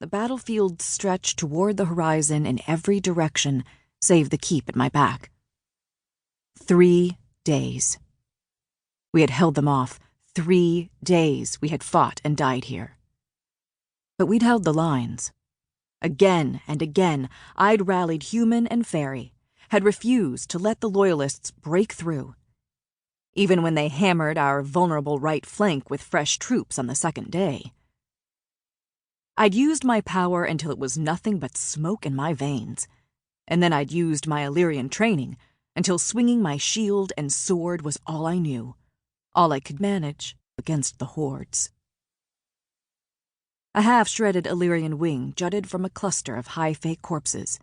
the battlefield stretched toward the horizon in every direction, save the keep at my back. 3 days. We had held them off. 3 days we had fought and died here. But we'd held the lines. Again and again, I'd rallied human and fairy, had refused to let the Loyalists break through. Even when they hammered our vulnerable right flank with fresh troops on the second day. I'd used my power until it was nothing but smoke in my veins, and then I'd used my Illyrian training until swinging my shield and sword was all I knew, all I could manage against the hordes. A half-shredded Illyrian wing jutted from a cluster of high-fake corpses,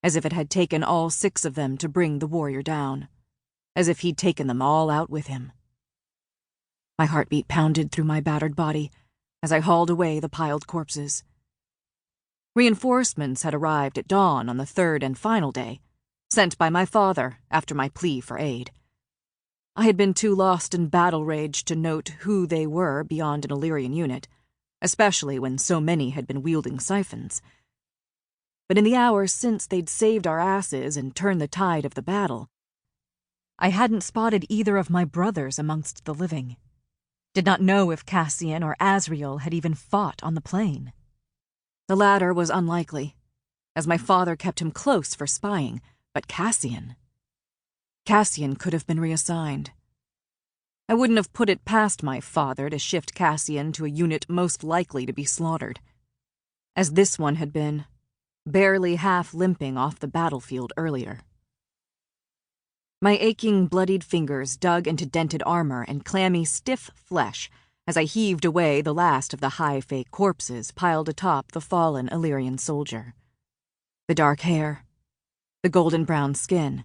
as if it had taken all 6 of them to bring the warrior down, as if he'd taken them all out with him. My heartbeat pounded through my battered body as I hauled away the piled corpses. Reinforcements had arrived at dawn on the 3rd and final day, sent by my father after my plea for aid. I had been too lost in battle rage to note who they were beyond an Illyrian unit, especially when so many had been wielding siphons. But in the hours since they'd saved our asses and turned the tide of the battle, I hadn't spotted either of my brothers amongst the living. Did not know if Cassian or Azriel had even fought on the plain. The latter was unlikely, as my father kept him close for spying, but Cassian could have been reassigned. I wouldn't have put it past my father to shift Cassian to a unit most likely to be slaughtered, as this one had been, barely half limping off the battlefield earlier. My aching, bloodied fingers dug into dented armor and clammy, stiff flesh as I heaved away the last of the high-fake corpses piled atop the fallen Illyrian soldier. The dark hair, the golden-brown skin,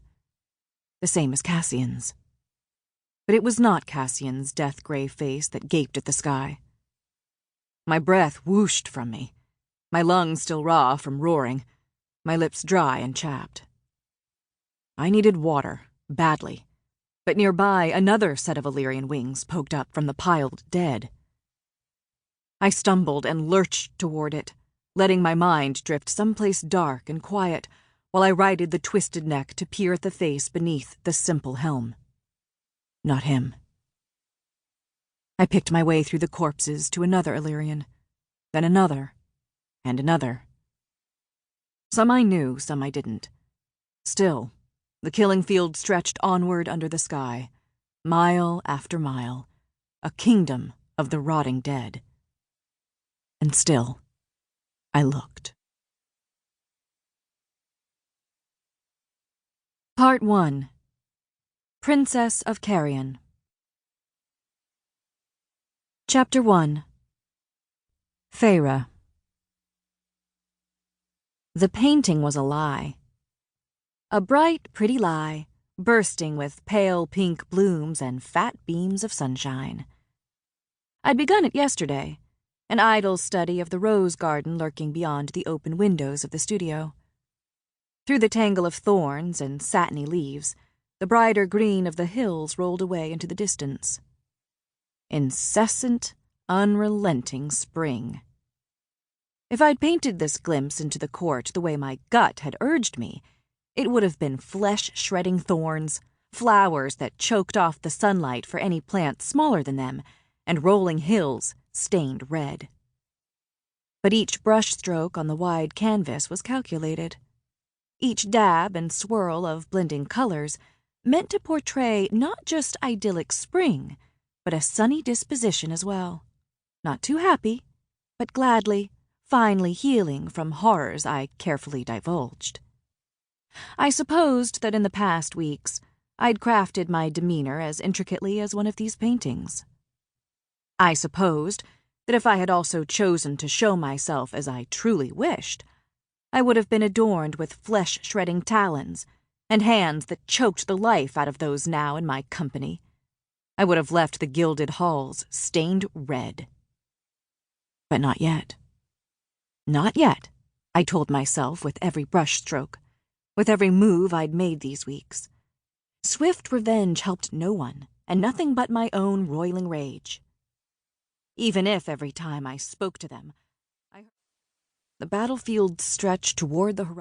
the same as Cassian's. But it was not Cassian's death-gray face that gaped at the sky. My breath whooshed from me, my lungs still raw from roaring, my lips dry and chapped. I needed water, badly, but nearby another set of Illyrian wings poked up from the piled dead. I stumbled and lurched toward it, letting my mind drift someplace dark and quiet while I righted the twisted neck to peer at the face beneath the simple helm. Not him. I picked my way through the corpses to another Illyrian, then another, and another. Some I knew, some I didn't. Still, the killing field stretched onward under the sky, mile after mile, a kingdom of the rotting dead. And still, I looked. Part 1. Princess of Carrion. Chapter 1. Feyre. The painting was a lie. A bright, pretty lie, bursting with pale pink blooms and fat beams of sunshine. I'd begun it yesterday, an idle study of the rose garden lurking beyond the open windows of the studio. Through the tangle of thorns and satiny leaves, the brighter green of the hills rolled away into the distance. Incessant, unrelenting spring. If I'd painted this glimpse into the court the way my gut had urged me, it would have been flesh-shredding thorns, flowers that choked off the sunlight for any plant smaller than them, and rolling hills stained red. But each brushstroke on the wide canvas was calculated. Each dab and swirl of blending colors meant to portray not just idyllic spring, but a sunny disposition as well. Not too happy, but gladly, finally healing from horrors I carefully divulged. I supposed that in the past weeks, I'd crafted my demeanor as intricately as one of these paintings. I supposed that if I had also chosen to show myself as I truly wished, I would have been adorned with flesh-shredding talons and hands that choked the life out of those now in my company. I would have left the gilded halls stained red. But not yet. Not yet, I told myself with every brushstroke, with every move I'd made these weeks. Swift revenge helped no one, and nothing but my own roiling rage. Even if every time I spoke to them, The battlefield stretched toward the horizon.